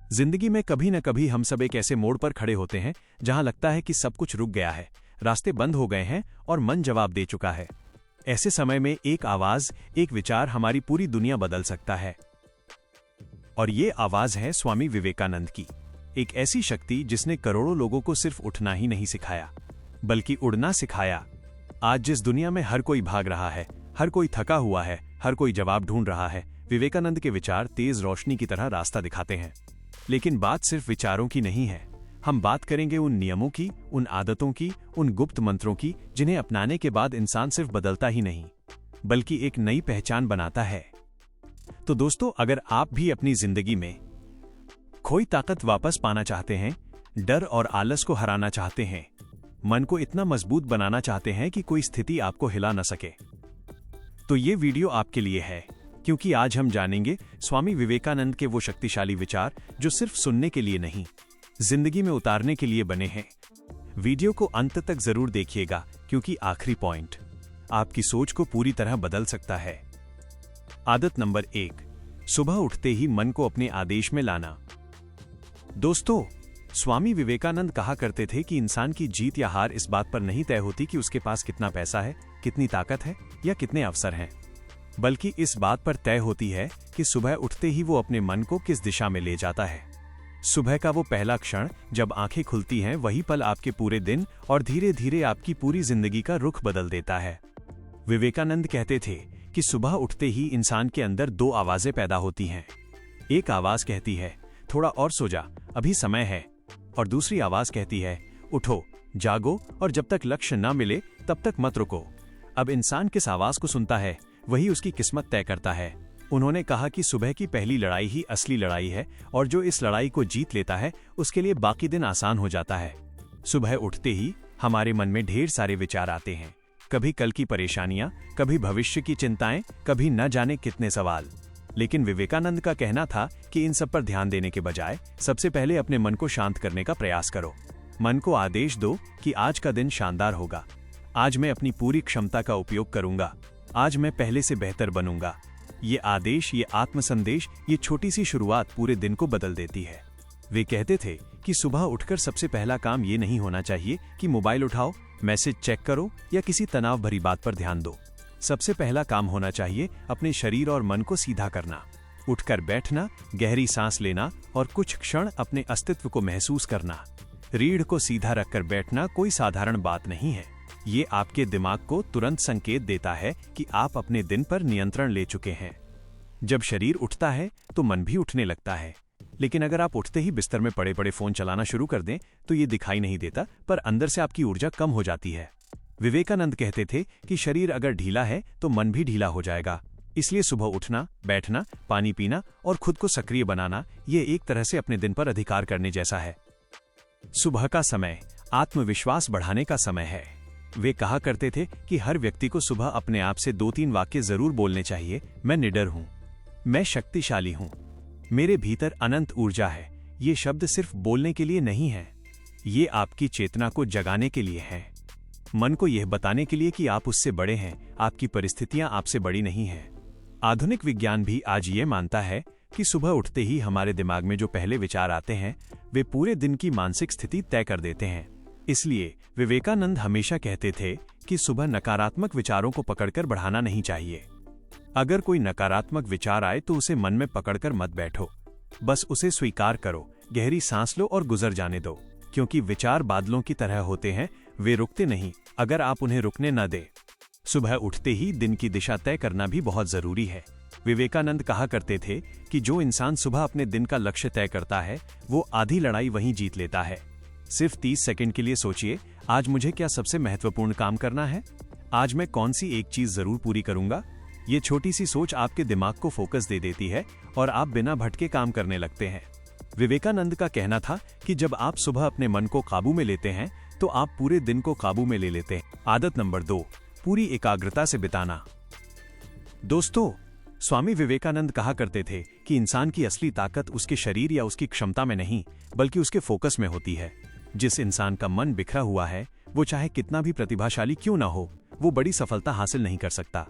जिंदगी में कभी न कभी हम सब एक ऐसे मोड़ पर खड़े होते हैं जहां लगता है कि सब कुछ रुक गया है, रास्ते बंद हो गए हैं और मन जवाब दे चुका है। ऐसे समय में एक आवाज, एक विचार हमारी पूरी दुनिया बदल सकता है। और ये आवाज है स्वामी विवेकानंद की, एक ऐसी शक्ति जिसने करोड़ों लोगों को सिर्फ उठना ही नहीं सिखाया, बल्कि उड़ना सिखाया। आज जिस दुनिया में हर कोई भाग रहा है, हर कोई थका हुआ है, हर कोई जवाब ढूंढ रहा है, विवेकानंद के विचार तेज रोशनी की तरह रास्ता दिखाते हैं। लेकिन बात सिर्फ विचारों की नहीं है। हम बात करेंगे उन नियमों की, उन आदतों की, उन गुप्त मंत्रों की जिन्हें अपनाने के बाद इंसान सिर्फ बदलता ही नहीं, बल्कि एक नई पहचान बनाता है। तो दोस्तों, अगर आप भी अपनी जिंदगी में खोई ताकत वापस पाना चाहते हैं, डर और आलस को हराना चाहते हैं, मन को इतना मजबूत बनाना चाहते हैं कि कोई स्थिति आपको हिला न सके, तो ये वीडियो आपके लिए है। क्योंकि आज हम जानेंगे स्वामी विवेकानंद के वो शक्तिशाली विचार जो सिर्फ सुनने के लिए नहीं, जिंदगी में उतारने के लिए बने हैं। वीडियो को अंत तक जरूर देखिएगा, क्योंकि आखिरी पॉइंट आपकी सोच को पूरी तरह बदल सकता है। आदत नंबर 1, सुबह उठते ही मन को अपने आदेश में लाना। दोस्तों, स्वामी विवेकानंद कहा करते थे कि इंसान की जीत या हार इस बात पर नहीं तय होती कि उसके पास कितना पैसा है, कितनी ताकत है या कितने अवसर हैं, बल्कि इस बात पर तय होती है कि सुबह उठते ही वो अपने मन को किस दिशा में ले जाता है। सुबह का वो पहला क्षण जब आंखें खुलती हैं, वही पल आपके पूरे दिन और धीरे धीरे आपकी पूरी जिंदगी का रुख बदल देता है। विवेकानंद कहते थे कि सुबह उठते ही इंसान के अंदर 2 आवाजें पैदा होती हैं। एक आवाज कहती है, थोड़ा और सो जा, अभी समय है, और दूसरी आवाज कहती है, उठो, जागो और जब तक लक्ष्य न मिले तब तक मत रुको। अब इंसान किस आवाज को सुनता है, वही उसकी किस्मत तय करता है। उन्होंने कहा कि सुबह की पहली लड़ाई ही असली लड़ाई है, और जो इस लड़ाई को जीत लेता है उसके लिए बाकी दिन आसान हो जाता है। सुबह उठते ही हमारे मन में ढेर सारे विचार आते हैं, कभी कल की परेशानियां, कभी भविष्य की चिंताएं, कभी न जाने कितने सवाल। लेकिन विवेकानंद का कहना था कि इन सब पर ध्यान देने के बजाय सबसे पहले अपने मन को शांत करने का प्रयास करो। मन को आदेश दो कि आज का दिन शानदार होगा, आज मैं अपनी पूरी क्षमता का उपयोग करूंगा, आज मैं पहले से बेहतर बनूंगा। ये आदेश, ये आत्मसंदेश, ये छोटी सी शुरुआत पूरे दिन को बदल देती है। वे कहते थे कि सुबह उठकर सबसे पहला काम ये नहीं होना चाहिए कि मोबाइल उठाओ, मैसेज चेक करो या किसी तनाव भरी बात पर ध्यान दो। सबसे पहला काम होना चाहिए अपने शरीर और मन को सीधा करना, उठकर बैठना, गहरी सांस लेना और कुछ क्षण अपने अस्तित्व को महसूस करना। रीढ़ को सीधा रखकर बैठना कोई साधारण बात नहीं है। ये आपके दिमाग को तुरंत संकेत देता है कि आप अपने दिन पर नियंत्रण ले चुके हैं। जब शरीर उठता है तो मन भी उठने लगता है। लेकिन अगर आप उठते ही बिस्तर में पड़े पड़े फोन चलाना शुरू कर दें तो ये दिखाई नहीं देता, पर अंदर से आपकी ऊर्जा कम हो जाती है। विवेकानंद कहते थे कि शरीर अगर ढीला है तो मन भी ढीला हो जाएगा। इसलिए सुबह उठना, बैठना, पानी पीना और खुद को सक्रिय बनाना, ये एक तरह से अपने दिन पर अधिकार करने जैसा है। सुबह का समय आत्मविश्वास बढ़ाने का समय है। वे कहा करते थे कि हर व्यक्ति को सुबह अपने आप से 2-3 वाक्य जरूर बोलने चाहिए। मैं निडर हूं, मैं शक्तिशाली हूं, मेरे भीतर अनंत ऊर्जा है। ये शब्द सिर्फ बोलने के लिए नहीं है, ये आपकी चेतना को जगाने के लिए है। मन को यह बताने के लिए कि आप उससे बड़े हैं, आपकी परिस्थितियां आपसे बड़ी नहीं हैं। आधुनिक विज्ञान भी आज ये मानता है कि सुबह उठते ही हमारे दिमाग में जो पहले विचार आते हैं, वे पूरे दिन की मानसिक स्थिति तय कर देते हैं। इसलिए विवेकानंद हमेशा कहते थे कि सुबह नकारात्मक विचारों को पकड़कर बढ़ाना नहीं चाहिए। अगर कोई नकारात्मक विचार आए तो उसे मन में पकड़कर मत बैठो, बस उसे स्वीकार करो, गहरी सांस लो और गुजर जाने दो। क्योंकि विचार बादलों की तरह होते हैं, वे रुकते नहीं अगर आप उन्हें रुकने न दे। सुबह उठते ही दिन की दिशा तय करना भी बहुत जरूरी है। विवेकानंद कहा करते थे कि जो इंसान सुबह अपने दिन का लक्ष्य तय करता है, वो आधी लड़ाई वहीं जीत लेता है। सिर्फ 30 सेकंड के लिए सोचिए, आज मुझे क्या सबसे महत्वपूर्ण काम करना है, आज मैं कौन सी एक चीज जरूर पूरी करूंगा। ये छोटी सी सोच आपके दिमाग को फोकस दे देती है और आप बिना भटके काम करने लगते हैं। विवेकानंद का कहना था कि जब आप सुबह अपने मन को काबू में लेते हैं तो आप पूरे दिन को काबू में ले लेते हैं। आदत नंबर 2, पूरी एकाग्रता से बिताना। दोस्तों, स्वामी विवेकानंद कहा करते थे कि इंसान की असली ताकत उसके शरीर या उसकी क्षमता में नहीं, बल्कि उसके फोकस में होती है। जिस इंसान का मन बिखरा हुआ है, वो चाहे कितना भी प्रतिभाशाली क्यों ना हो, वो बड़ी सफलता हासिल नहीं कर सकता।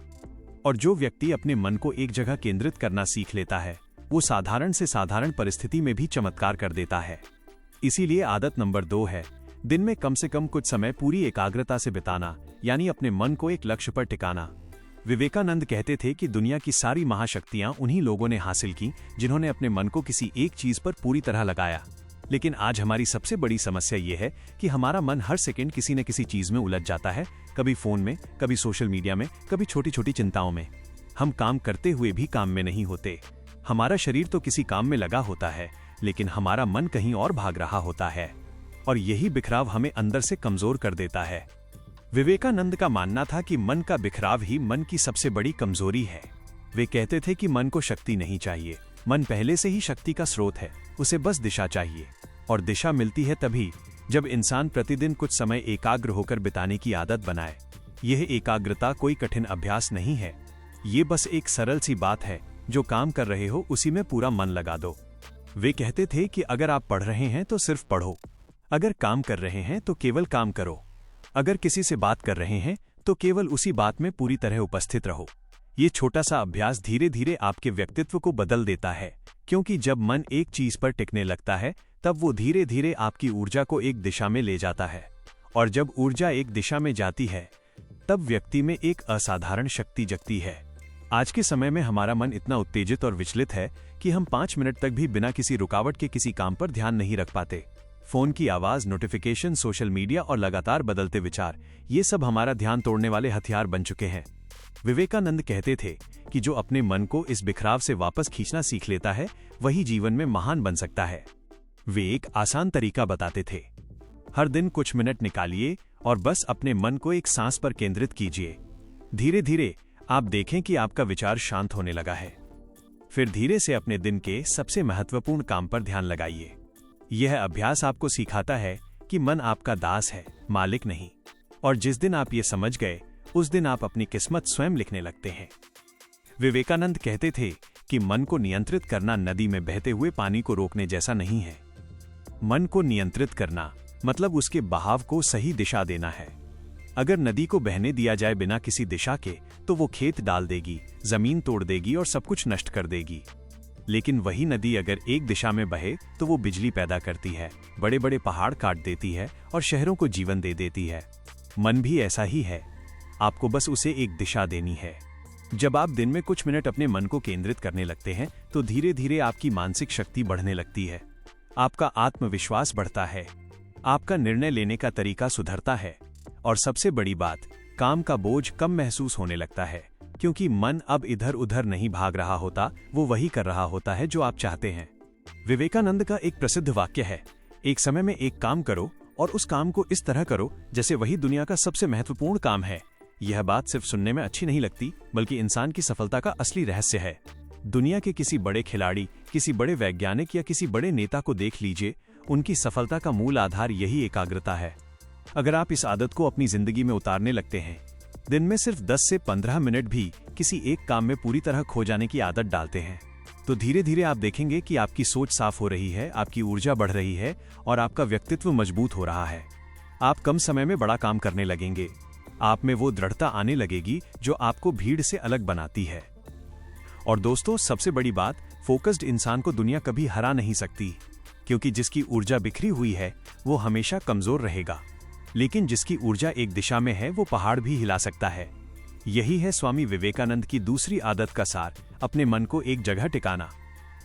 और जो व्यक्ति अपने मन को एक जगह केंद्रित करना सीख लेता है, वो साधारण से साधारण परिस्थिति में भी चमत्कार कर देता है। इसीलिए आदत नंबर 2 है, दिन में कम से कम कुछ समय पूरी एकाग्रता से बिताना, यानी अपने मन को एक लक्ष्य पर टिकाना। विवेकानंद कहते थे कि दुनिया की सारी महाशक्तियां उन्हीं लोगों ने हासिल की जिन्होंने अपने मन को किसी एक चीज पर पूरी तरह लगाया। लेकिन आज हमारी सबसे बड़ी समस्या ये है कि हमारा मन हर सेकंड किसी न किसी चीज में उलझ जाता है, कभी फोन में, कभी सोशल मीडिया में, कभी छोटी छोटी चिंताओं में। हम काम करते हुए भी काम में नहीं होते। हमारा शरीर तो किसी काम में लगा होता है, लेकिन हमारा मन कहीं और भाग रहा होता है, और यही बिखराव हमें अंदर से कमजोर कर देता है। विवेकानंद का मानना था कि मन का बिखराव ही मन की सबसे बड़ी कमजोरी है। वे कहते थे कि मन को शक्ति नहीं चाहिए, मन पहले से ही शक्ति का स्रोत है, उसे बस दिशा चाहिए। और दिशा मिलती है तभी जब इंसान प्रतिदिन कुछ समय एकाग्र होकर बिताने की आदत बनाए। यह एकाग्रता कोई कठिन अभ्यास नहीं है, ये बस एक सरल सी बात है, जो काम कर रहे हो उसी में पूरा मन लगा दो। वे कहते थे कि अगर आप पढ़ रहे हैं तो सिर्फ पढ़ो, अगर काम कर रहे हैं तो केवल काम करो, अगर किसी से बात कर रहे हैं तो केवल उसी बात में पूरी तरह उपस्थित रहो। ये छोटा सा अभ्यास धीरे धीरे आपके व्यक्तित्व को बदल देता है, क्योंकि जब मन एक चीज पर टिकने लगता है तब वो धीरे धीरे आपकी ऊर्जा को एक दिशा में ले जाता है, और जब ऊर्जा एक दिशा में जाती है तब व्यक्ति में एक असाधारण शक्ति जगती है। आज के समय में हमारा मन इतना उत्तेजित और विचलित है कि हम 5 मिनट तक भी बिना किसी रुकावट के किसी काम पर ध्यान नहीं रख पाते। फोन की आवाज, नोटिफिकेशन, सोशल मीडिया और लगातार बदलते विचार, ये सब हमारा ध्यान तोड़ने वाले हथियार बन चुके हैं। विवेकानंद कहते थे कि जो अपने मन को इस बिखराव से वापस खींचना सीख लेता है वही जीवन में महान बन सकता है। वे एक आसान तरीका बताते थे, हर दिन कुछ मिनट निकालिए और बस अपने मन को एक सांस पर केंद्रित कीजिए। धीरे धीरे आप देखें कि आपका विचार शांत होने लगा है। फिर धीरे से अपने दिन के सबसे महत्वपूर्ण काम पर ध्यान लगाइए। यह अभ्यास आपको सिखाता है कि मन आपका दास है, मालिक नहीं। और जिस दिन आप ये समझ गए उस दिन आप अपनी किस्मत स्वयं लिखने लगते हैं। विवेकानंद कहते थे कि मन को नियंत्रित करना नदी में बहते हुए पानी को रोकने जैसा नहीं है। मन को नियंत्रित करना मतलब उसके बहाव को सही दिशा देना है। अगर नदी को बहने दिया जाए बिना किसी दिशा के तो वो खेत डाल देगी, जमीन तोड़ देगी और सब कुछ नष्ट कर देगी। लेकिन वही नदी अगर एक दिशा में बहे तो वो बिजली पैदा करती है, बड़े बड़े पहाड़ काट देती है और शहरों को जीवन दे देती है। मन भी ऐसा ही है, आपको बस उसे एक दिशा देनी है। जब आप दिन में कुछ मिनट अपने मन को केंद्रित करने लगते हैं तो धीरे धीरे आपकी मानसिक शक्ति बढ़ने लगती है, आपका आत्मविश्वास बढ़ता है, आपका निर्णय लेने का तरीका सुधरता है, और सबसे बड़ी बात, काम का बोझ कम महसूस होने लगता है, क्योंकि मन अब इधर उधर नहीं भाग रहा होता, वो वही कर रहा होता है जो आप चाहते हैं। विवेकानंद का एक प्रसिद्ध वाक्य है, एक समय में एक काम करो और उस काम को इस तरह करो जैसे वही दुनिया का सबसे महत्वपूर्ण काम है। यह बात सिर्फ सुनने में अच्छी नहीं लगती, बल्कि इंसान की सफलता का असली रहस्य है। दुनिया के किसी बड़े खिलाड़ी, किसी बड़े वैज्ञानिक या किसी बड़े नेता को देख लीजिए, उनकी सफलता का मूल आधार यही एकाग्रता है। अगर आप इस आदत को अपनी जिंदगी में उतारने लगते हैं, दिन में सिर्फ 10 से 15 मिनट भी किसी एक काम में पूरी तरह खो जाने की आदत डालते हैं, तो धीरे धीरे आप देखेंगे कि आपकी सोच साफ हो रही है, आपकी ऊर्जा बढ़ रही है और आपका व्यक्तित्व मजबूत हो रहा है। आप कम समय में बड़ा काम करने लगेंगे, आप में वो दृढ़ता आने लगेगी जो आपको भीड़ से अलग बनाती है। और दोस्तों, सबसे बड़ी बात, फोकस्ड इंसान को दुनिया कभी हरा नहीं सकती, क्योंकि जिसकी ऊर्जा बिखरी हुई है वो हमेशा कमजोर रहेगा, लेकिन जिसकी ऊर्जा एक दिशा में है वो पहाड़ भी हिला सकता है। यही है स्वामी विवेकानंद की दूसरी आदत का सार, अपने मन को एक जगह टिकाना।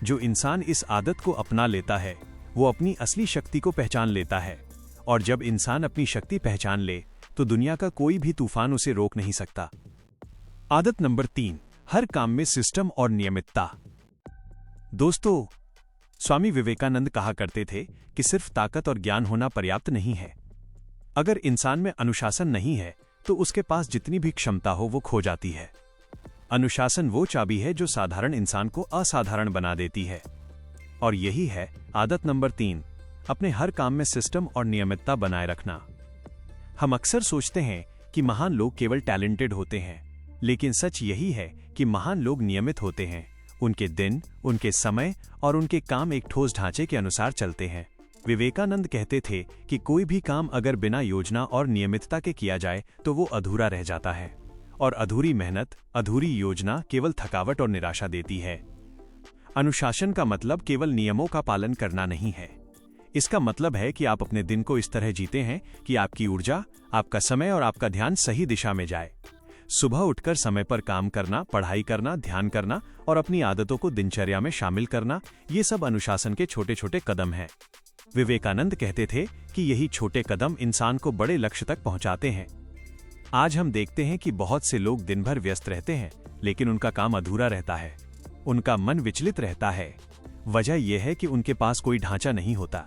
जो इंसान इस आदत को अपना लेता है वो अपनी असली शक्ति को पहचान लेता है, और जब इंसान अपनी शक्ति पहचान ले तो दुनिया का कोई भी तूफान उसे रोक नहीं सकता। आदत नंबर 3, हर काम में सिस्टम और नियमितता। दोस्तों, स्वामी विवेकानंद कहा करते थे कि सिर्फ ताकत और ज्ञान होना पर्याप्त नहीं है। अगर इंसान में अनुशासन नहीं है तो उसके पास जितनी भी क्षमता हो वो खो जाती है। अनुशासन वो चाबी है जो साधारण इंसान को असाधारण बना देती है। और यही है आदत नंबर 3, अपने हर काम में सिस्टम और नियमितता बनाए रखना। हम अक्सर सोचते हैं कि महान लोग केवल टैलेंटेड होते हैं, लेकिन सच यही है कि महान लोग नियमित होते हैं। उनके दिन, उनके समय और उनके काम एक ठोस ढांचे के अनुसार चलते हैं। विवेकानंद कहते थे कि कोई भी काम अगर बिना योजना और नियमितता के किया जाए तो वो अधूरा रह जाता है, और अधूरी मेहनत, अधूरी योजना केवल थकावट और निराशा देती है। अनुशासन का मतलब केवल नियमों का पालन करना नहीं है। इसका मतलब है कि आप अपने दिन को इस तरह जीते हैं कि आपकी ऊर्जा, आपका समय और आपका ध्यान सही दिशा में जाए। सुबह उठकर समय पर काम करना, पढ़ाई करना, ध्यान करना और अपनी आदतों को दिनचर्या में शामिल करना, ये सब अनुशासन के छोटे छोटे कदम हैं। विवेकानंद कहते थे कि यही छोटे कदम इंसान को बड़े लक्ष्य तक पहुंचाते हैं। आज हम देखते हैं कि बहुत से लोग दिन भर व्यस्त रहते हैं, लेकिन उनका काम अधूरा रहता है। उनका मन विचलित रहता है। वजह यह है कि उनके पास कोई ढांचा नहीं होता।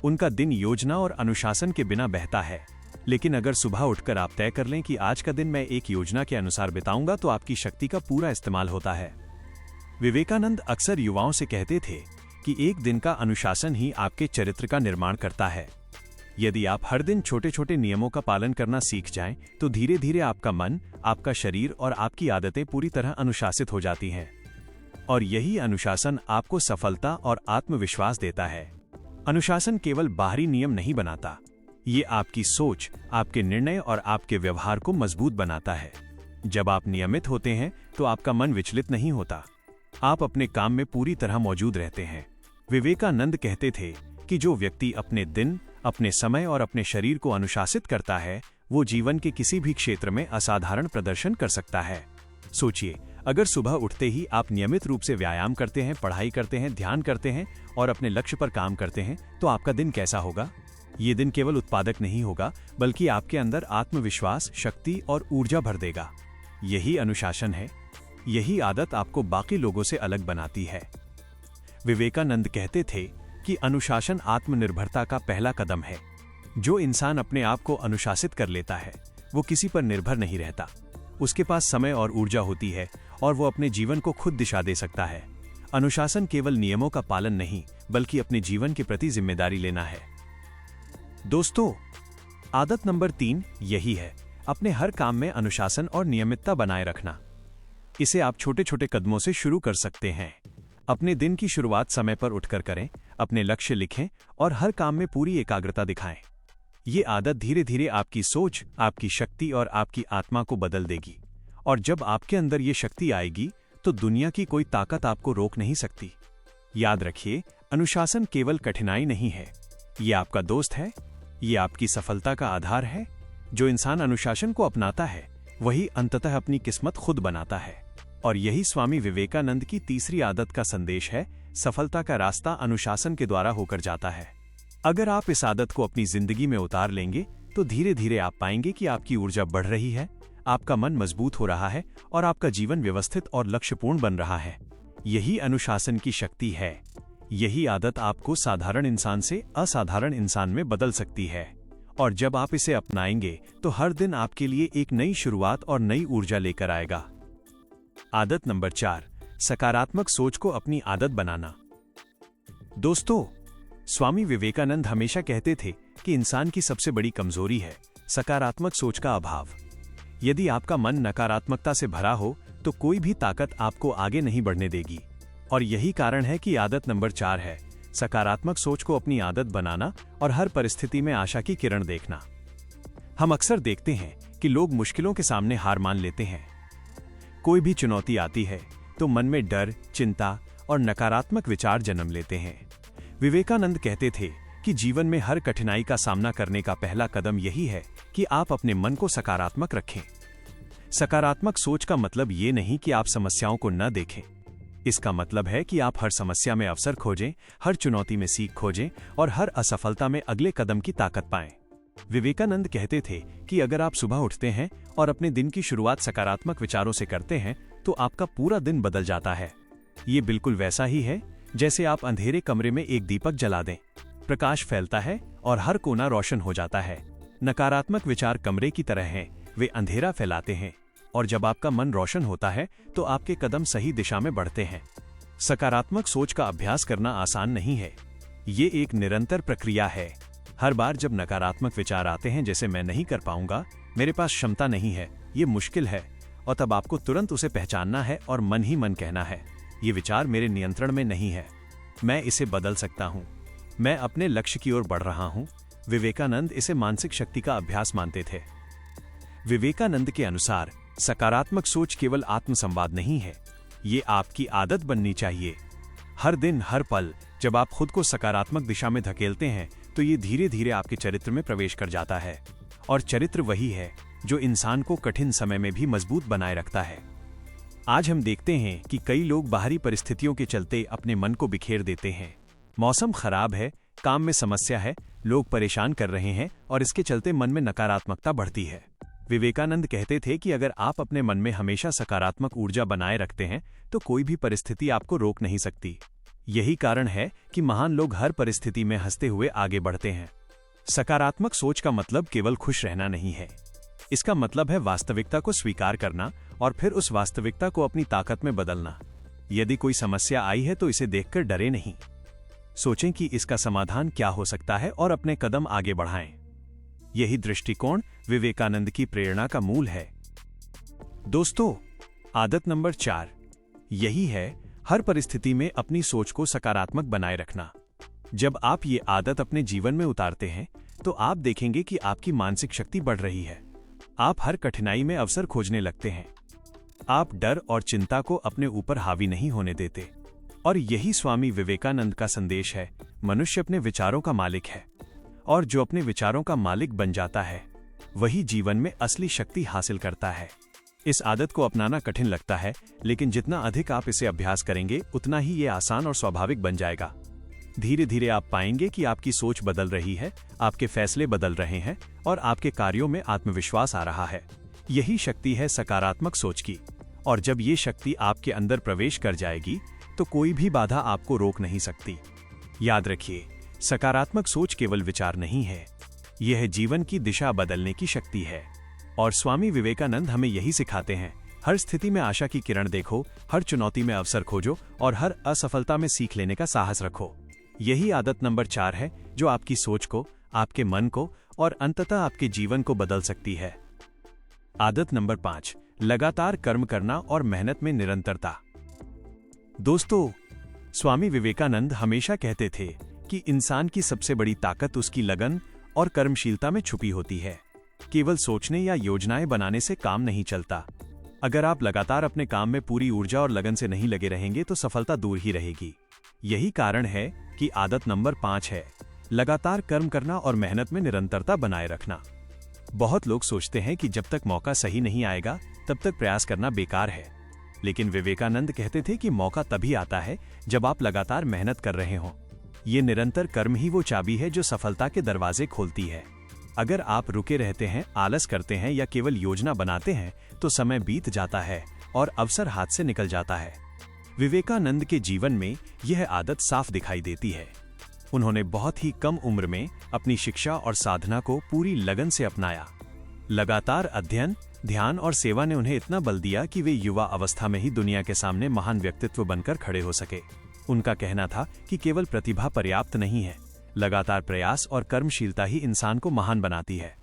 उनका दिन योजना और अनुशासन के बिना बहता है। लेकिन अगर सुबह उठकर आप तय कर लें कि आज का दिन मैं एक योजना के अनुसार बिताऊंगा, तो आपकी शक्ति का पूरा इस्तेमाल होता है। विवेकानंद अक्सर युवाओं से कहते थे कि एक दिन का अनुशासन ही आपके चरित्र का निर्माण करता है। यदि आप हर दिन छोटे छोटे नियमों का पालन करना सीख जाएं, तो धीरे धीरे आपका मन, आपका शरीर और आपकी आदतें पूरी तरह अनुशासित हो जाती हैं। और यही अनुशासन आपको सफलता और आत्मविश्वास देता है। अनुशासन केवल बाहरी नियम नहीं बनाता, ये आपकी सोच, आपके निर्णय और आपके व्यवहार को मजबूत बनाता है। जब आप नियमित होते हैं तो आपका मन विचलित नहीं होता। आप अपने काम में पूरी तरह मौजूद रहते हैं। विवेकानंद कहते थे कि जो व्यक्ति अपने दिन, अपने समय और अपने शरीर को अनुशासित करता है, वो जीवन के किसी भी क्षेत्र में असाधारण प्रदर्शन कर सकता है। सोचिए, अगर सुबह उठते ही आप नियमित रूप से व्यायाम करते हैं, पढ़ाई करते हैं, ध्यान करते हैं और अपने लक्ष्य पर काम करते हैं, तो आपका दिन कैसा होगा? ये दिन केवल उत्पादक नहीं होगा, बल्कि आपके अंदर आत्मविश्वास, शक्ति और ऊर्जा भर देगा। यही अनुशासन है। यही आदत आपको बाकी लोगों से अलग बनाती है। विवेकानंद कहते थे कि अनुशासन आत्मनिर्भरता का पहला कदम है। जो इंसान अपने आप को अनुशासित कर लेता है, वो किसी पर निर्भर नहीं रहता। उसके पास समय और ऊर्जा होती है और वो अपने जीवन को खुद दिशा दे सकता है। अनुशासन केवल नियमों का पालन नहीं, बल्कि अपने जीवन के प्रति जिम्मेदारी लेना है। दोस्तों, आदत नंबर 3 यही है, अपने हर काम में अनुशासन और नियमितता बनाए रखना। इसे आप छोटे छोटे कदमों से शुरू कर सकते हैं। अपने दिन की शुरुआत समय पर उठकर करें, अपने लक्ष्य लिखें और हर काम में पूरी एकाग्रता दिखाएं। ये आदत धीरे धीरे आपकी सोच, आपकी शक्ति और आपकी आत्मा को बदल देगी। और जब आपके अंदर ये शक्ति आएगी, तो दुनिया की कोई ताकत आपको रोक नहीं सकती। याद रखिए, अनुशासन केवल कठिनाई नहीं है, ये आपका दोस्त है, ये आपकी सफलता का आधार है। जो इंसान अनुशासन को अपनाता है, वही अंततः अपनी किस्मत खुद बनाता है। और यही स्वामी विवेकानंद की तीसरी आदत का संदेश है, सफलता का रास्ता अनुशासन के द्वारा होकर जाता है। अगर आप इस आदत को अपनी जिंदगी में उतार लेंगे, तो धीरे धीरे आप पाएंगे कि आपकी ऊर्जा बढ़ रही है, आपका मन मजबूत हो रहा है और आपका जीवन व्यवस्थित और लक्ष्यपूर्ण बन रहा है। यही अनुशासन की शक्ति है। यही आदत आपको साधारण इंसान से असाधारण इंसान में बदल सकती है। और जब आप इसे अपनाएंगे, तो हर दिन आपके लिए एक नई शुरुआत और नई ऊर्जा लेकर आएगा। आदत नंबर 4, सकारात्मक सोच को अपनी आदत बनाना। दोस्तों, स्वामी विवेकानंद हमेशा कहते थे कि इंसान की सबसे बड़ी कमजोरी है सकारात्मक सोच का अभाव। यदि आपका मन नकारात्मकता से भरा हो, तो कोई भी ताकत आपको आगे नहीं बढ़ने देगी। और यही कारण है कि आदत नंबर 4 है, सकारात्मक सोच को अपनी आदत बनाना और हर परिस्थिति में आशा की किरण देखना। हम अक्सर देखते हैं कि लोग मुश्किलों के सामने हार मान लेते हैं। कोई भी चुनौती आती है तो मन में डर, चिंता और नकारात्मक विचार जन्म लेते हैं। विवेकानंद कहते थे कि जीवन में हर कठिनाई का सामना करने का पहला कदम यही है कि आप अपने मन को सकारात्मक रखें। सकारात्मक सोच का मतलब ये नहीं कि आप समस्याओं को न देखें। इसका मतलब है कि आप हर समस्या में अवसर खोजें, हर चुनौती में सीख खोजें और हर असफलता में अगले कदम की ताकत पाएं। विवेकानंद कहते थे कि अगर आप सुबह उठते हैं और अपने दिन की शुरुआत सकारात्मक विचारों से करते हैं, तो आपका पूरा दिन बदल जाता है। ये बिल्कुल वैसा ही है जैसे आप अंधेरे कमरे में एक दीपक जला दें। प्रकाश फैलता है और हर कोना रोशन हो जाता है। नकारात्मक विचार कमरे की तरह हैं, वे अंधेरा फैलाते हैं। और जब आपका मन रोशन होता है, तो आपके कदम सही दिशा में बढ़ते हैं। सकारात्मक सोच का अभ्यास करना आसान नहीं है। ये एक निरंतर प्रक्रिया है। हर बार जब नकारात्मक विचार आते हैं, जैसे मैं नहीं कर पाऊंगा, मेरे पास क्षमता नहीं है, ये मुश्किल है, और तब आपको तुरंत उसे पहचानना है और मन ही मन कहना है, ये विचार मेरे नियंत्रण में नहीं है, मैं इसे बदल सकता हूँ, मैं अपने लक्ष्य की ओर बढ़ रहा हूँ। विवेकानंद इसे मानसिक शक्ति का अभ्यास मानते थे। विवेकानंद के अनुसार सकारात्मक सोच केवल आत्मसंवाद नहीं है, ये आपकी आदत बननी चाहिए। हर दिन हर पल जब आप खुद को सकारात्मक दिशा में धकेलते हैं तो ये धीरे धीरे आपके चरित्र में प्रवेश कर जाता है। और चरित्र वही है जो इंसान को कठिन समय में भी मजबूत बनाए रखता है। आज हम देखते हैं कि कई लोग बाहरी परिस्थितियों के चलते अपने मन को बिखेर देते हैं। मौसम खराब है, काम में समस्या है, लोग परेशान कर रहे हैं और इसके चलते मन में नकारात्मकता बढ़ती है। विवेकानंद कहते थे कि अगर आप अपने मन में हमेशा सकारात्मक ऊर्जा बनाए रखते हैं तो कोई भी परिस्थिति आपको रोक नहीं सकती। यही कारण है कि महान लोग हर परिस्थिति में हंसते हुए आगे बढ़ते हैं। सकारात्मक सोच का मतलब केवल खुश रहना नहीं है। इसका मतलब है वास्तविकता को स्वीकार करना और फिर उस वास्तविकता को अपनी ताकत में बदलना। यदि कोई समस्या आई है तो इसे देखकर डरे नहीं। सोचें कि इसका समाधान क्या हो सकता है और अपने कदम आगे बढ़ाएं। यही दृष्टिकोण विवेकानंद की प्रेरणा का मूल है। दोस्तों, आदत नंबर 4 यही है, हर परिस्थिति में अपनी सोच को सकारात्मक बनाए रखना। जब आप ये आदत अपने जीवन में उतारते हैं तो आप देखेंगे कि आपकी मानसिक शक्ति बढ़ रही है। आप हर कठिनाई में अवसर खोजने लगते हैं। आप डर और चिंता को अपने ऊपर हावी नहीं होने देते। और यही स्वामी विवेकानंद का संदेश है, मनुष्य अपने विचारों का मालिक है और जो अपने विचारों का मालिक बन जाता है वही जीवन में असली शक्ति हासिल करता है। इस आदत को अपनाना कठिन लगता है, लेकिन जितना अधिक आप इसे अभ्यास करेंगे उतना ही ये आसान और स्वाभाविक बन जाएगा। धीरे धीरे आप पाएंगे कि आपकी सोच बदल रही है, आपके फैसले बदल रहे हैं और आपके कार्यों में आत्मविश्वास आ रहा है। यही शक्ति है सकारात्मक सोच की। और जब ये शक्ति आपके अंदर प्रवेश कर जाएगी तो कोई भी बाधा आपको रोक नहीं सकती। याद रखिए, सकारात्मक सोच केवल विचार नहीं है, यह जीवन की दिशा बदलने की शक्ति है। और स्वामी विवेकानंद हमें यही सिखाते हैं, हर स्थिति में आशा की किरण देखो, हर चुनौती में अवसर खोजो और हर असफलता में सीख लेने का साहस रखो। यही आदत नंबर 4 है जो आपकी सोच को, आपके मन को और अंततः आपके जीवन को बदल सकती है। आदत नंबर 5 लगातार कर्म करना और मेहनत में निरंतरता। दोस्तों, स्वामी विवेकानंद हमेशा कहते थे कि इंसान की सबसे बड़ी ताकत उसकी लगन और कर्मशीलता में छुपी होती है। केवल सोचने या योजनाएं बनाने से काम नहीं चलता। अगर आप लगातार अपने काम में पूरी ऊर्जा और लगन से नहीं लगे रहेंगे तो सफलता दूर ही रहेगी। यही कारण है कि आदत नंबर 5 है, लगातार कर्म करना और मेहनत में निरंतरता बनाए रखना। बहुत लोग सोचते हैं कि जब तक मौका सही नहीं आएगा तब तक प्रयास करना बेकार है, लेकिन विवेकानंद कहते थे कि मौका तभी आता है जब आप लगातार मेहनत कर रहे हों। ये निरंतर कर्म ही वो चाबी है जो सफलता के दरवाजे खोलती है। अगर आप रुके रहते हैं, आलस करते हैं या केवल योजना बनाते हैं तो समय बीत जाता है और अवसर हाथ से निकल जाता है। विवेकानंद के जीवन में यह आदत साफ दिखाई देती है। उन्होंने बहुत ही कम उम्र में अपनी शिक्षा और साधना को पूरी लगन से अपनाया। लगातार अध्ययन, ध्यान और सेवा ने उन्हें इतना बल दिया कि वे युवा अवस्था में ही दुनिया के सामने महान व्यक्तित्व बनकर खड़े हो सके। उनका कहना था कि केवल प्रतिभा पर्याप्त नहीं है, लगातार प्रयास और कर्मशीलता ही इंसान को महान बनाती है।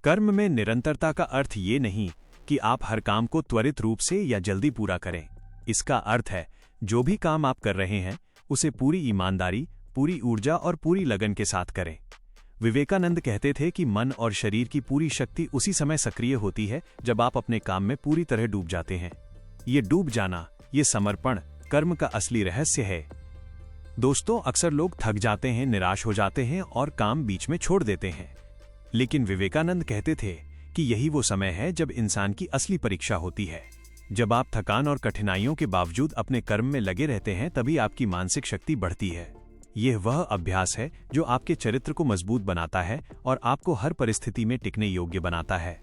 कर्म में निरंतरता का अर्थ ये नहीं कि आप हर काम को त्वरित रूप से या जल्दी पूरा करें। इसका अर्थ है जो भी काम आप कर रहे हैं उसे पूरी ईमानदारी, पूरी ऊर्जा और पूरी लगन के साथ करें। विवेकानंद कहते थे कि मन और शरीर की पूरी शक्ति उसी समय सक्रिय होती है जब आप अपने काम में पूरी तरह डूब जाते हैं। ये डूब जाना, ये समर्पण कर्म का असली रहस्य है। दोस्तों, अक्सर लोग थक जाते हैं, निराश हो जाते हैं और काम बीच में छोड़ देते हैं। लेकिन विवेकानंद कहते थे कि यही वो समय है जब इंसान की असली परीक्षा होती है। जब आप थकान और कठिनाइयों के बावजूद अपने कर्म में लगे रहते हैं तभी आपकी मानसिक शक्ति बढ़ती है। यह वह अभ्यास है जो आपके चरित्र को मजबूत बनाता है और आपको हर परिस्थिति में टिकने योग्य बनाता है।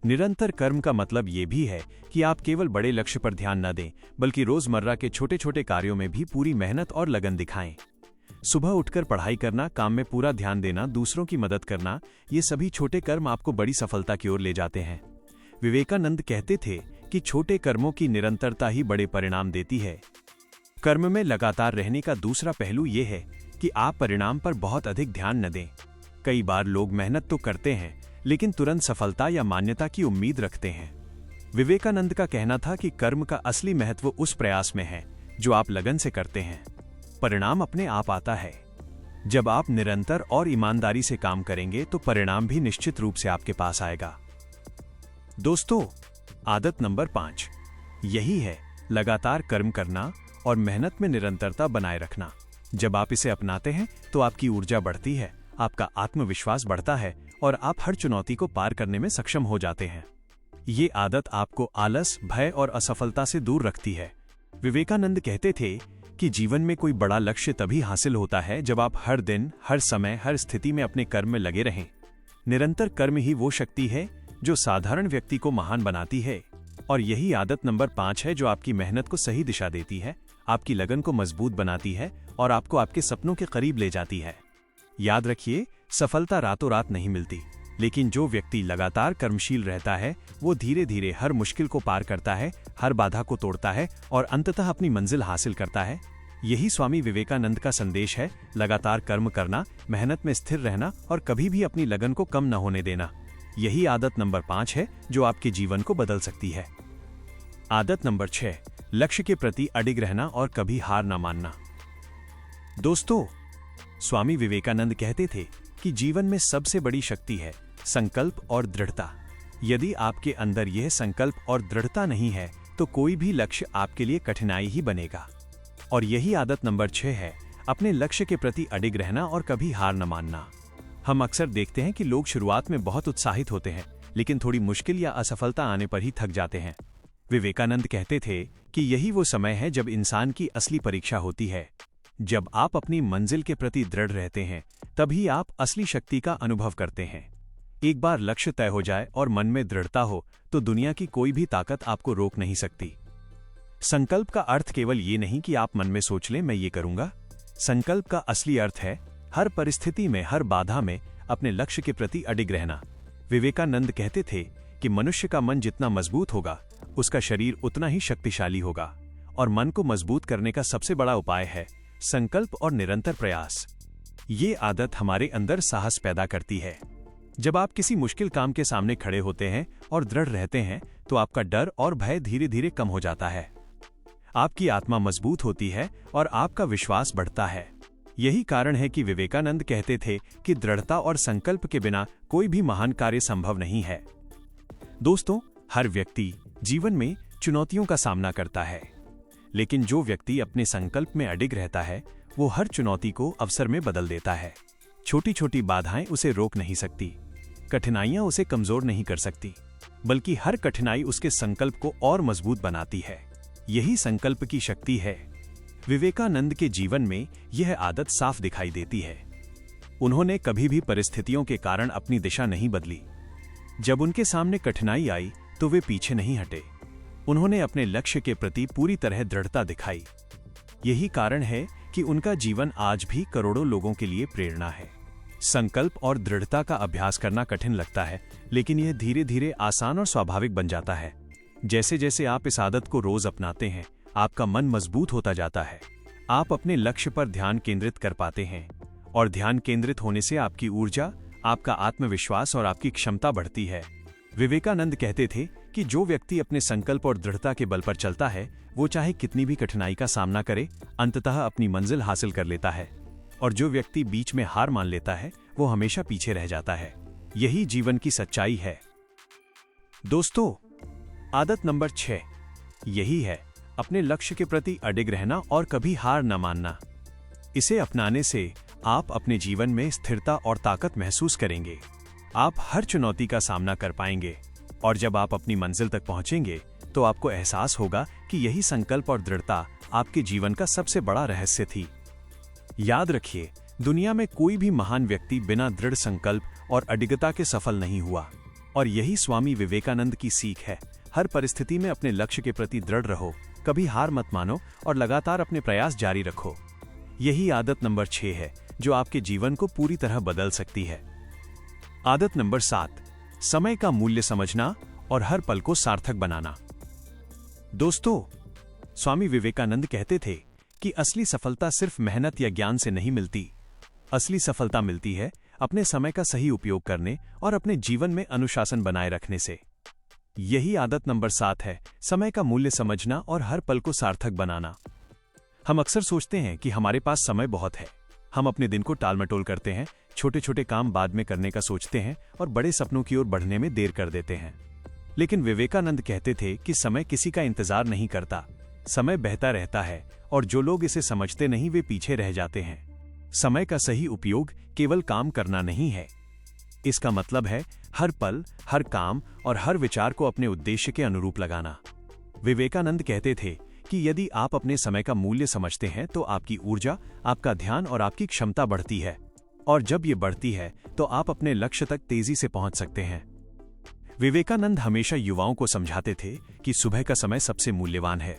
निरंतर कर्म का मतलब ये भी है कि आप केवल बड़े लक्ष्य पर ध्यान न दें, बल्कि रोजमर्रा के छोटे छोटे कार्यों में भी पूरी मेहनत और लगन दिखाएं। सुबह उठकर पढ़ाई करना, काम में पूरा ध्यान देना, दूसरों की मदद करना, ये सभी छोटे कर्म आपको बड़ी सफलता की ओर ले जाते हैं। विवेकानंद कहते थे कि छोटे कर्मों की निरंतरता ही बड़े परिणाम देती है। कर्म में लगातार रहने का दूसरा पहलू यह है कि आप परिणाम पर बहुत अधिक ध्यान न दें। कई बार लोग मेहनत तो करते हैं लेकिन तुरंत सफलता या मान्यता की उम्मीद रखते हैं। विवेकानंद का कहना था कि कर्म का असली महत्व उस प्रयास में है जो आप लगन से करते हैं। परिणाम अपने आप आता है। जब आप निरंतर और ईमानदारी से काम करेंगे तो परिणाम भी निश्चित रूप से आपके पास आएगा। दोस्तों, आदत नंबर 5 यही है, लगातार कर्म करना और मेहनत में निरंतरता बनाए रखना। जब आप इसे अपनाते हैं तो आपकी ऊर्जा बढ़ती है, आपका आत्मविश्वास बढ़ता है और आप हर चुनौती को पार करने में सक्षम हो जाते हैं। ये आदत आपको आलस, भय और असफलता से दूर रखती है। विवेकानंद कहते थे कि जीवन में कोई बड़ा लक्ष्य तभी हासिल होता है जब आप हर दिन, हर समय, हर स्थिति में अपने कर्म में लगे रहें। निरंतर कर्म ही वो शक्ति है जो साधारण व्यक्ति को महान बनाती है। और यही आदत नंबर 5 है जो आपकी मेहनत को सही दिशा देती है, आपकी लगन को मजबूत बनाती है और आपको आपके सपनों के करीब ले जाती है। याद रखिए, सफलता रातों रात नहीं मिलती, लेकिन जो व्यक्ति लगातार कर्मशील रहता है वो धीरे धीरे हर मुश्किल को पार करता है, हर बाधा को तोड़ता है और अंततः अपनी मंजिल हासिल करता है। यही स्वामी विवेकानंद का संदेश है, लगातार कर्म करना, मेहनत में स्थिर रहना और कभी भी अपनी लगन को कम न होने देना। यही आदत नंबर 5 है जो आपके जीवन को बदल सकती है। आदत नंबर 6, लक्ष्य के प्रति अडिग रहना और कभी हार न मानना। दोस्तों, स्वामी विवेकानंद कहते थे कि जीवन में सबसे बड़ी शक्ति है संकल्प और दृढ़ता। यदि आपके अंदर यह संकल्प और दृढ़ता नहीं है तो कोई भी लक्ष्य आपके लिए कठिनाई ही बनेगा। और यही आदत नंबर 6 है, अपने लक्ष्य के प्रति अडिग रहना और कभी हार न मानना। हम अक्सर देखते हैं कि लोग शुरुआत में बहुत उत्साहित होते हैं, लेकिन थोड़ी मुश्किल या असफलता आने पर ही थक जाते हैं। विवेकानंद कहते थे कि यही वो समय है जब इंसान की असली परीक्षा होती है। जब आप अपनी मंजिल के प्रति दृढ़ रहते हैं, तभी आप असली शक्ति का अनुभव करते हैं। एक बार लक्ष्य तय हो जाए और मन में दृढ़ता हो तो दुनिया की कोई भी ताकत आपको रोक नहीं सकती। संकल्प का अर्थ केवल ये नहीं कि आप मन में सोच लें मैं ये करूंगा। संकल्प का असली अर्थ है हर परिस्थिति में, हर बाधा में अपने लक्ष्य के प्रति अडिग रहना। विवेकानंद कहते थे कि मनुष्य का मन जितना मजबूत होगा, उसका शरीर उतना ही शक्तिशाली होगा। और मन को मजबूत करने का सबसे बड़ा उपाय है संकल्प और निरंतर प्रयास। ये आदत हमारे अंदर साहस पैदा करती है। जब आप किसी मुश्किल काम के सामने खड़े होते हैं और दृढ़ रहते हैं तो आपका डर और भय धीरे धीरे कम हो जाता है। आपकी आत्मा मजबूत होती है और आपका विश्वास बढ़ता है। यही कारण है कि विवेकानंद कहते थे कि दृढ़ता और संकल्प के बिना कोई भी महान कार्य संभव नहीं है। दोस्तों, हर व्यक्ति जीवन में चुनौतियों का सामना करता है, लेकिन जो व्यक्ति अपने संकल्प में अडिग रहता है वो हर चुनौती को अवसर में बदल देता है। छोटी छोटी बाधाएं उसे रोक नहीं सकती, कठिनाइयां उसे कमजोर नहीं कर सकती, बल्कि हर कठिनाई उसके संकल्प को और मजबूत बनाती है। यही संकल्प की शक्ति है। विवेकानंद के जीवन में यह आदत साफ दिखाई देती है। उन्होंने कभी भी परिस्थितियों के कारण अपनी दिशा नहीं बदली। जब उनके सामने कठिनाई आई तो वे पीछे नहीं हटे। उन्होंने अपने लक्ष्य के प्रति पूरी तरह दृढ़ता दिखाई। यही कारण है कि उनका जीवन आज भी करोड़ों लोगों के लिए प्रेरणा है। संकल्प और दृढ़ता का अभ्यास करना कठिन लगता है, लेकिन यह धीरे धीरे आसान और स्वाभाविक बन जाता है। जैसे जैसे आप इस आदत को रोज अपनाते हैं, आपका मन मजबूत होता जाता है। आप अपने लक्ष्य पर ध्यान केंद्रित कर पाते हैं और ध्यान केंद्रित होने से आपकी ऊर्जा, आपका आत्मविश्वास और आपकी क्षमता बढ़ती है। विवेकानंद कहते थे कि जो व्यक्ति अपने संकल्प और दृढ़ता के बल पर चलता है वो चाहे कितनी भी कठिनाई का सामना करे, अंततः अपनी मंजिल हासिल कर लेता है। और जो व्यक्ति बीच में हार मान लेता है वो हमेशा पीछे रह जाता है। यही जीवन की सच्चाई है। दोस्तों, आदत नंबर 6 यही है, अपने लक्ष्य के प्रति अडिग रहना और कभी हार न मानना। इसे अपनाने से आप अपने जीवन में स्थिरता और ताकत महसूस करेंगे। आप हर चुनौती का सामना कर पाएंगे और जब आप अपनी मंजिल तक पहुंचेंगे तो आपको एहसास होगा कि यही संकल्प और दृढ़ता आपके जीवन का सबसे बड़ा रहस्य थी। याद रखिए, दुनिया में कोई भी महान व्यक्ति बिना दृढ़ संकल्प और अडिगता के सफल नहीं हुआ। और यही स्वामी विवेकानंद की सीख है। हर परिस्थिति में अपने लक्ष्य के प्रति दृढ़ रहो, कभी हार मत मानो और लगातार अपने प्रयास जारी रखो। यही आदत नंबर 6 है जो आपके जीवन को पूरी तरह बदल सकती है। आदत नंबर 7, समय का मूल्य समझना और हर पल को सार्थक बनाना। दोस्तों, स्वामी विवेकानंद कहते थे कि असली सफलता सिर्फ मेहनत या ज्ञान से नहीं मिलती। असली सफलता मिलती है अपने समय का सही उपयोग करने और अपने जीवन में अनुशासन बनाए रखने से। यही आदत नंबर 7 है, समय का मूल्य समझना और हर पल को सार्थक बनाना। हम अक्सर सोचते हैं कि हमारे पास समय बहुत है। हम अपने दिन को टालमटोल करते हैं, छोटे छोटे काम बाद में करने का सोचते हैं और बड़े सपनों की ओर बढ़ने में देर कर देते हैं। लेकिन विवेकानंद कहते थे कि समय किसी का इंतजार नहीं करता, समय बहता रहता है और जो लोग इसे समझते नहीं वे पीछे रह जाते हैं। समय का सही उपयोग केवल काम करना नहीं है। इसका मतलब है हर पल, हर काम और हर विचार को अपने उद्देश्य के अनुरूप लगाना। विवेकानंद कहते थे कि यदि आप अपने समय का मूल्य समझते हैं तो आपकी ऊर्जा, आपका ध्यान और आपकी क्षमता बढ़ती है, और जब ये बढ़ती है तो आप अपने लक्ष्य तक तेजी से पहुंच सकते हैं। विवेकानंद हमेशा युवाओं को समझाते थे कि सुबह का समय सबसे मूल्यवान है।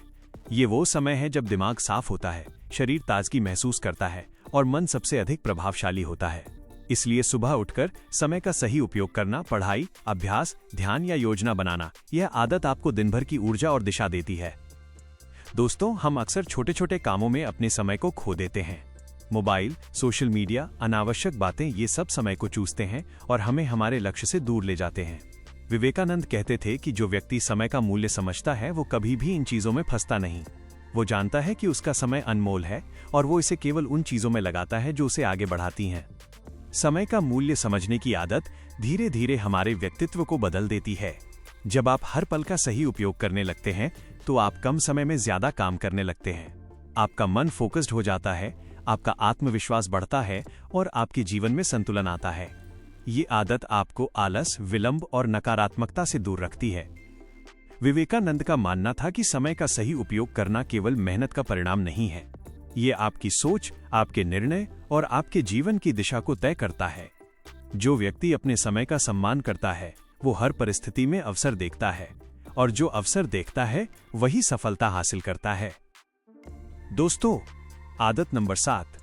ये वो समय है जब दिमाग साफ होता है, शरीर ताजगी महसूस करता है और मन सबसे अधिक प्रभावशाली होता है। इसलिए सुबह उठकर समय का सही उपयोग करना, पढ़ाई, अभ्यास, ध्यान या योजना बनाना, यह आदत आपको दिन भर की ऊर्जा और दिशा देती है। दोस्तों, हम अक्सर छोटे छोटे कामों में अपने समय को खो देते हैं। मोबाइल, सोशल मीडिया, अनावश्यक बातें, ये सब समय को चूसते हैं और हमें हमारे लक्ष्य से दूर ले जाते हैं। विवेकानंद कहते थे कि जो व्यक्ति समय का मूल्य समझता है वो कभी भी इन चीजों में फंसता नहीं। वो जानता है कि उसका समय अनमोल है और वो इसे केवल उन चीजों में लगाता है जो उसे आगे बढ़ाती हैं। समय का मूल्य समझने की आदत धीरे धीरे हमारे व्यक्तित्व को बदल देती है। जब आप हर पल का सही उपयोग करने लगते हैं तो आप कम समय में ज्यादा काम करने लगते हैं। आपका मन फोकस्ड हो जाता है, आपका आत्मविश्वास बढ़ता है और आपके जीवन में संतुलन आता है। ये आदत आपको आलस, विलंब और नकारात्मकता से दूर रखती है। विवेकानंद का मानना था कि समय का सही उपयोग करना केवल मेहनत का परिणाम नहीं है। ये आपकी सोच, आपके निर्णय और आपके जीवन की दिशा को तय करता है। जो व्यक्ति अपने समय का सम्मान करता है वो हर परिस्थिति में अवसर देखता है, और जो अवसर देखता है वही सफलता हासिल करता है। दोस्तों, आदत नंबर 7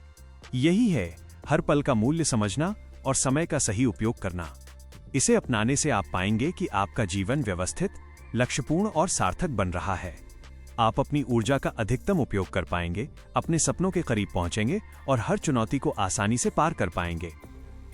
यही है, हर पल का मूल्य समझना और समय का सही उपयोग करना। इसे अपनाने से आप पाएंगे कि आपका जीवन व्यवस्थित, लक्ष्यपूर्ण और सार्थक बन रहा है। आप अपनी ऊर्जा का अधिकतम उपयोग कर पाएंगे, अपने सपनों के करीब पहुंचेंगे और हर चुनौती को आसानी से पार कर पाएंगे।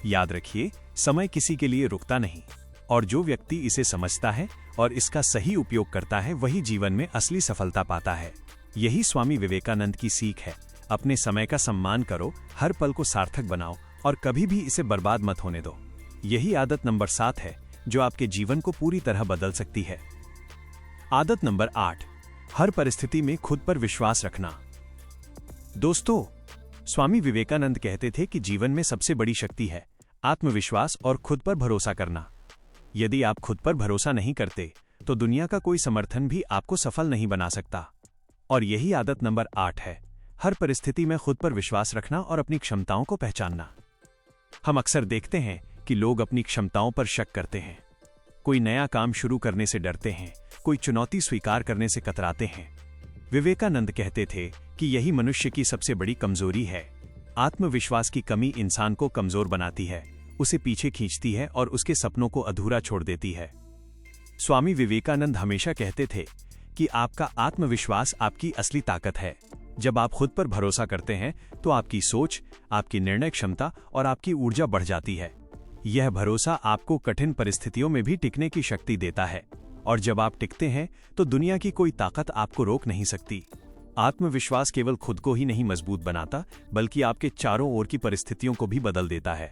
याद रखिए, समय किसी के लिए रुकता नहीं, और जो व्यक्ति इसे समझता है और इसका सही उपयोग करता है वही जीवन में असली सफलता पाता है। यही स्वामी विवेकानंद की सीख है। अपने समय का सम्मान करो, हर पल को सार्थक बनाओ और कभी भी इसे बर्बाद मत होने दो। यही आदत नंबर 7 है जो आपके जीवन को पूरी तरह बदल सकती है। आदत नंबर 8 हर परिस्थिति में खुद पर विश्वास रखना। दोस्तों, स्वामी विवेकानंद कहते थे कि जीवन में सबसे बड़ी शक्ति है आत्मविश्वास और खुद पर भरोसा करना। यदि आप खुद पर भरोसा नहीं करते तो दुनिया का कोई समर्थन भी आपको सफल नहीं बना सकता। और यही आदत नंबर 8 है, हर परिस्थिति में खुद पर विश्वास रखना और अपनी क्षमताओं को पहचानना। हम अक्सर देखते हैं कि लोग अपनी क्षमताओं पर शक करते हैं। कोई नया काम शुरू करने से डरते हैं, कोई चुनौती स्वीकार करने से कतराते हैं। विवेकानंद कहते थे कि यही मनुष्य की सबसे बड़ी कमजोरी है। आत्मविश्वास की कमी इंसान को कमजोर बनाती है, उसे पीछे खींचती है और उसके सपनों को अधूरा छोड़ देती है। स्वामी विवेकानंद हमेशा कहते थे कि आपका आत्मविश्वास आपकी असली ताकत है। जब आप खुद पर भरोसा करते हैं तो आपकी सोच, आपकी निर्णय क्षमता और आपकी ऊर्जा बढ़ जाती है। यह भरोसा आपको कठिन परिस्थितियों में भी टिकने की शक्ति देता है, और जब आप टिकते हैं तो दुनिया की कोई ताकत आपको रोक नहीं सकती। आत्मविश्वास केवल खुद को ही नहीं मजबूत बनाता, बल्कि आपके चारों ओर की परिस्थितियों को भी बदल देता है।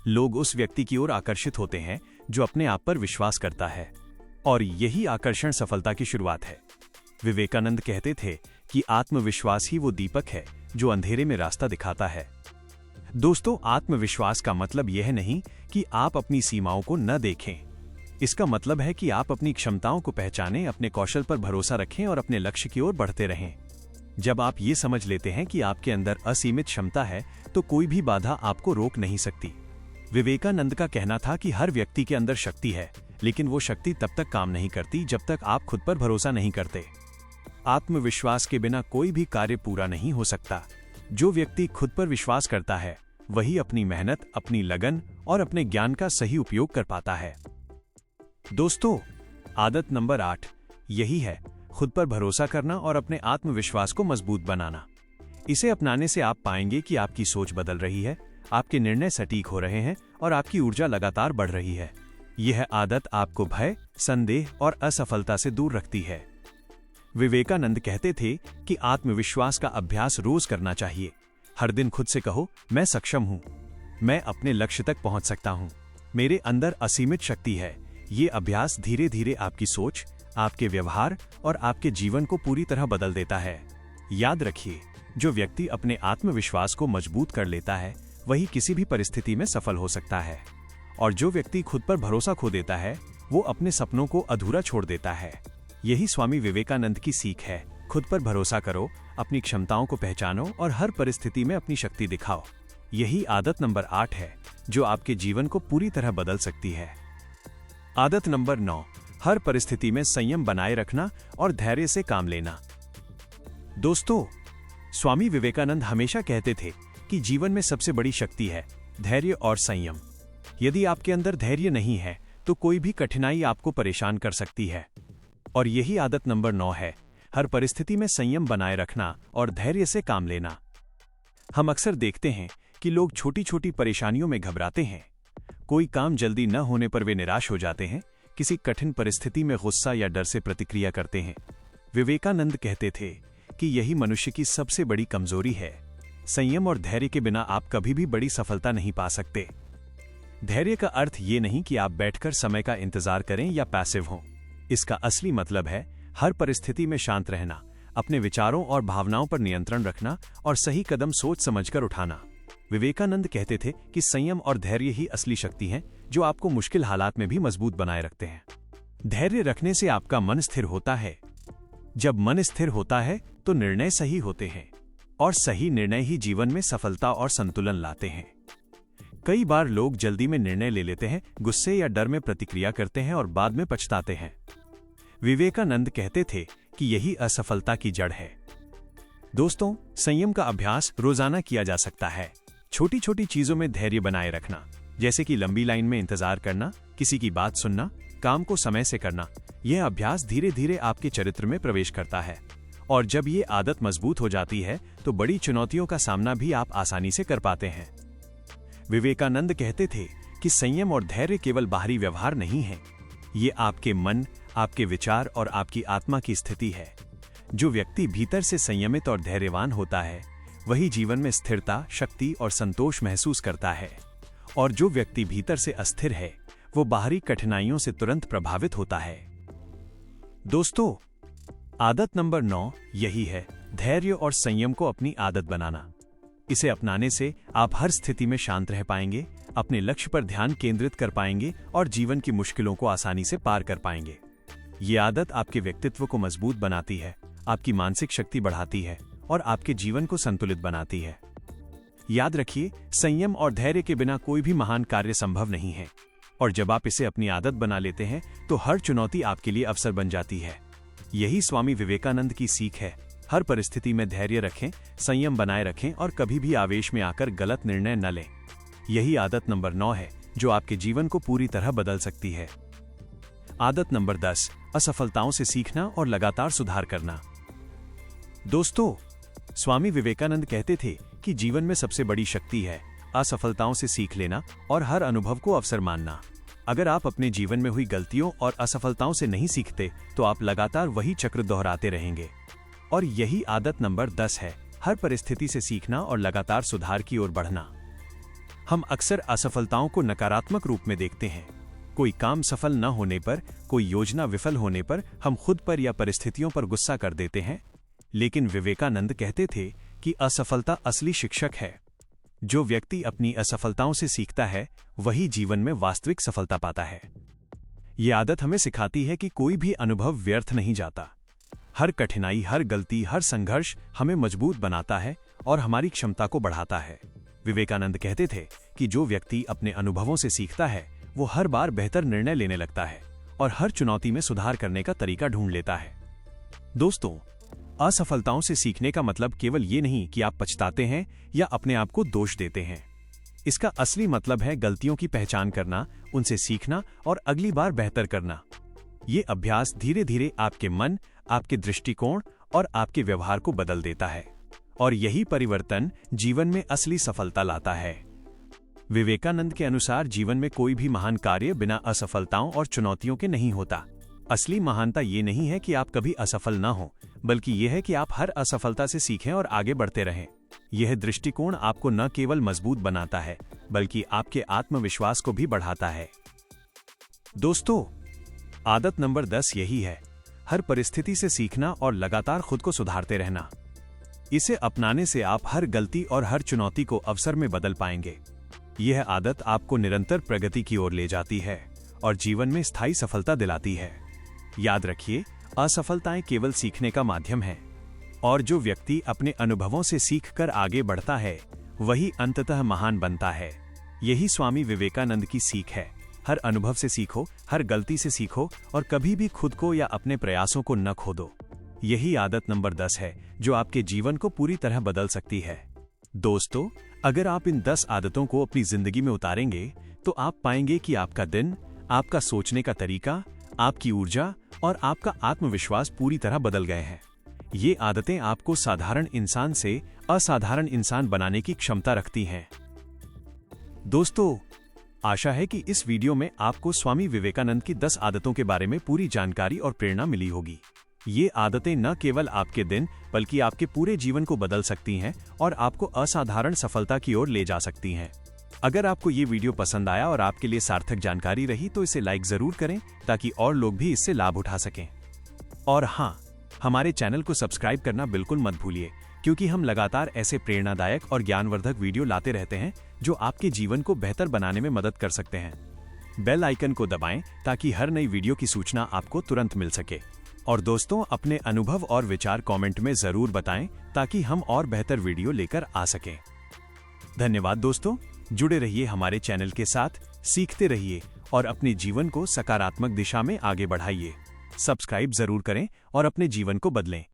लोग उस व्यक्ति की ओर आकर्षित होते हैं जो अपने आप पर विश्वास करता है, और यही आकर्षण सफलता की शुरुआत है। विवेकानंद कहते थे कि आत्मविश्वास ही वो दीपक है जो अंधेरे में रास्ता दिखाता है। दोस्तों, आत्मविश्वास का मतलब यह नहीं कि आप अपनी सीमाओं को न देखें। इसका मतलब है कि आप अपनी क्षमताओं को पहचानें, अपने कौशल पर भरोसा रखें और अपने लक्ष्य की ओर बढ़ते रहें। जब आप ये समझ लेते हैं कि आपके अंदर असीमित क्षमता है तो कोई भी बाधा आपको रोक नहीं सकती। विवेकानंद का कहना था कि हर व्यक्ति के अंदर शक्ति है, लेकिन वो शक्ति तब तक काम नहीं करती जब तक आप खुद पर भरोसा नहीं करते। आत्मविश्वास के बिना कोई भी कार्य पूरा नहीं हो सकता। जो व्यक्ति खुद पर विश्वास करता है वही अपनी मेहनत, अपनी लगन और अपने ज्ञान का सही उपयोग कर पाता है। दोस्तों, आदत नंबर 8 यही है, खुद पर भरोसा करना और अपने आत्मविश्वास को मजबूत बनाना। इसे अपनाने से आप पाएंगे कि आपकी सोच बदल रही है, आपके निर्णय सटीक हो रहे हैं और आपकी ऊर्जा लगातार बढ़ रही है। यह आदत आपको भय, संदेह और असफलता से दूर रखती है। विवेकानंद कहते थे कि आत्मविश्वास का अभ्यास रोज करना चाहिए। हर दिन खुद से कहो, मैं सक्षम हूं, मैं अपने लक्ष्य तक पहुंच सकता हूं, मेरे अंदर असीमित शक्ति है। ये अभ्यास धीरे धीरे आपकी सोच, आपके व्यवहार और आपके जीवन को पूरी तरह बदल देता है। याद रखिए, जो व्यक्ति अपने आत्मविश्वास को मजबूत कर लेता है वही किसी भी परिस्थिति में सफल हो सकता है, और जो व्यक्ति खुद पर भरोसा खो देता है वो अपने सपनों को अधूरा छोड़ देता है। यही स्वामी विवेकानंद की सीख है। खुद पर भरोसा करो, अपनी क्षमताओं को पहचानो और हर परिस्थिति में अपनी शक्ति दिखाओ। यही आदत नंबर 8 है जो आपके जीवन को पूरी तरह बदल सकती है। आदत नंबर 9, हर परिस्थिति में संयम बनाए रखना और धैर्य से काम लेना। दोस्तों, स्वामी विवेकानंद हमेशा कहते थे कि जीवन में सबसे बड़ी शक्ति है धैर्य और संयम। यदि आपके अंदर धैर्य नहीं है तो कोई भी कठिनाई आपको परेशान कर सकती है। और यही आदत नंबर 9 है, हर परिस्थिति में संयम बनाए रखना और धैर्य से काम लेना। हम अक्सर देखते हैं कि लोग छोटी छोटी परेशानियों में घबराते हैं। कोई काम जल्दी न होने पर वे निराश हो जाते हैं, किसी कठिन परिस्थिति में गुस्सा या डर से प्रतिक्रिया करते हैं। विवेकानंद कहते थे कि यही मनुष्य की सबसे बड़ी कमजोरी है। संयम और धैर्य के बिना आप कभी भी बड़ी सफलता नहीं पा सकते। धैर्य का अर्थ ये नहीं कि आप बैठकर समय का इंतजार करें या पैसिव हों। इसका असली मतलब है हर परिस्थिति में शांत रहना, अपने विचारों और भावनाओं पर नियंत्रण रखना और सही कदम सोच समझकर उठाना। विवेकानंद कहते थे कि संयम और धैर्य ही असली शक्ति हैं जो आपको मुश्किल हालात में भी मजबूत बनाए रखते हैं। धैर्य रखने से आपका मन स्थिर होता है। जब मन स्थिर होता है तो निर्णय सही होते हैं, और सही निर्णय ही जीवन में सफलता और संतुलन लाते हैं। कई बार लोग जल्दी में निर्णय ले लेते हैं, गुस्से या डर में प्रतिक्रिया करते हैं और बाद में पछताते हैं। विवेकानंद कहते थे कि यही असफलता की जड़ है। दोस्तों, संयम का अभ्यास रोजाना किया जा सकता है। छोटी छोटी चीजों में धैर्य बनाए रखना, जैसे कि लंबी लाइन में इंतजार करना, किसी की बात सुनना, काम को समय से करना, यह अभ्यास धीरे धीरे आपके चरित्र में प्रवेश करता है। और जब ये आदत मजबूत हो जाती है तो बड़ी चुनौतियों का सामना भी आप आसानी से कर पाते हैं। विवेकानंद कहते थे कि संयम और धैर्य केवल बाहरी व्यवहार नहीं है, ये आपके मन, आपके विचार और आपकी आत्मा की स्थिति है। जो व्यक्ति भीतर से संयमित और धैर्यवान होता है वही जीवन में स्थिरता, शक्ति और संतोष महसूस करता है। और जो व्यक्ति भीतर से अस्थिर है वो बाहरी कठिनाइयों से तुरंत प्रभावित होता है। दोस्तों, आदत नंबर 9 यही है, धैर्य और संयम को अपनी आदत बनाना। इसे अपनाने से आप हर स्थिति में शांत रह पाएंगे, अपने लक्ष्य पर ध्यान केंद्रित कर पाएंगे और जीवन की मुश्किलों को आसानी से पार कर पाएंगे। ये आदत आपके व्यक्तित्व को मजबूत बनाती है, आपकी मानसिक शक्ति बढ़ाती है और आपके जीवन को संतुलित बनाती है। याद रखिए, संयम और धैर्य के बिना कोई भी महान कार्य संभव नहीं है, और जब आप इसे अपनी आदत बना लेते हैं तो हर चुनौती आपके लिए अवसर बन जाती है। यही स्वामी विवेकानंद की सीख है। हर परिस्थिति में धैर्य रखें, संयम बनाए रखें और कभी भी आवेश में आकर गलत निर्णय न लें। यही आदत नंबर 9 है जो आपके जीवन को पूरी तरह बदल सकती है। आदत नंबर 10, असफलताओं से सीखना और लगातार सुधार करना। दोस्तों, स्वामी विवेकानंद कहते थे कि जीवन में सबसे बड़ी शक्ति है असफलताओं से सीख लेना और हर अनुभव को अवसर मानना। अगर आप अपने जीवन में हुई गलतियों और असफलताओं से नहीं सीखते तो आप लगातार वही चक्र दोहराते रहेंगे। और यही आदत नंबर 10 है, हर परिस्थिति से सीखना और लगातार सुधार की ओर बढ़ना। हम अक्सर असफलताओं को नकारात्मक रूप में देखते हैं। कोई काम सफल न होने पर, कोई योजना विफल होने पर हम खुद पर या परिस्थितियों पर गुस्सा कर देते हैं। लेकिन विवेकानंद कहते थे कि असफलता असली शिक्षक है। जो व्यक्ति अपनी असफलताओं से सीखता है वही जीवन में वास्तविक सफलता पाता है। ये आदत हमें सिखाती है कि कोई भी अनुभव व्यर्थ नहीं जाता। हर कठिनाई, हर गलती, हर संघर्ष हमें मजबूत बनाता है और हमारी क्षमता को बढ़ाता है। विवेकानंद कहते थे कि जो व्यक्ति अपने अनुभवों से सीखता है वो हर बार बेहतर निर्णय लेने लगता है और हर चुनौती में सुधार करने का तरीका ढूंढ लेता है। दोस्तों, असफलताओं से सीखने का मतलब केवल ये नहीं कि आप पछताते हैं या अपने आप को दोष देते हैं। इसका असली मतलब है गलतियों की पहचान करना, उनसे सीखना और अगली बार बेहतर करना। ये अभ्यास धीरे धीरे आपके मन, आपके दृष्टिकोण और आपके व्यवहार को बदल देता है, और यही परिवर्तन जीवन में असली सफलता लाता है। विवेकानंद के अनुसार जीवन में कोई भी महान कार्य बिना असफलताओं और चुनौतियों के नहीं होता। असली महानता ये नहीं है कि आप कभी असफल ना हो, बल्कि यह है कि आप हर असफलता से सीखें और आगे बढ़ते रहें। यह दृष्टिकोण आपको न केवल मजबूत बनाता है बल्कि आपके आत्मविश्वास को भी बढ़ाता है। दोस्तों, आदत नंबर 10 यही है, हर परिस्थिति से सीखना और लगातार खुद को सुधारते रहना। इसे अपनाने से आप हर गलती और हर चुनौती को अवसर में बदल पाएंगे। यह आदत आपको निरंतर प्रगति की ओर ले जाती है और जीवन में स्थायी सफलता दिलाती है। याद रखिए, असफलताएं केवल सीखने का माध्यम है और जो व्यक्ति अपने अनुभवों से सीखकर आगे बढ़ता है वही अंततः महान बनता है। यही स्वामी विवेकानंद की सीख है। हर अनुभव से सीखो, हर गलती से सीखो और कभी भी खुद को या अपने प्रयासों को न खो दो। यही आदत नंबर 10 है जो आपके जीवन को पूरी तरह बदल सकती है। दोस्तों, अगर आप इन 10 आदतों को अपनी जिंदगी में उतारेंगे तो आप पाएंगे कि आपका दिन, आपका सोचने का तरीका, आपकी ऊर्जा और आपका आत्मविश्वास पूरी तरह बदल गए हैं। ये आदतें आपको साधारण इंसान से असाधारण इंसान बनाने की क्षमता रखती हैं। दोस्तों, आशा है कि इस वीडियो में आपको स्वामी विवेकानंद की 10 आदतों के बारे में पूरी जानकारी और प्रेरणा मिली होगी। ये आदतें न केवल आपके दिन बल्कि आपके पूरे जीवन को बदल सकती हैं और आपको असाधारण सफलता की ओर ले जा सकती हैं। अगर आपको ये वीडियो पसंद आया और आपके लिए सार्थक जानकारी रही तो इसे लाइक जरूर करें ताकि और लोग भी इससे लाभ उठा सकें। और हाँ, हमारे चैनल को सब्सक्राइब करना बिल्कुल मत भूलिए, क्योंकि हम लगातार ऐसे प्रेरणादायक और ज्ञानवर्धक वीडियो लाते रहते हैं जो आपके जीवन को बेहतर बनाने में मदद कर सकते हैं। बेल आइकन को दबाएं ताकि हर नई वीडियो की सूचना आपको तुरंत मिल सके। और दोस्तों, अपने अनुभव और विचार कमेंट में जरूर बताएं ताकि हम और बेहतर वीडियो लेकर आ सकें। धन्यवाद दोस्तों, जुड़े रहिए हमारे चैनल के साथ, सीखते रहिए और अपने जीवन को सकारात्मक दिशा में आगे बढ़ाइए। सब्सक्राइब जरूर करें और अपने जीवन को बदलें।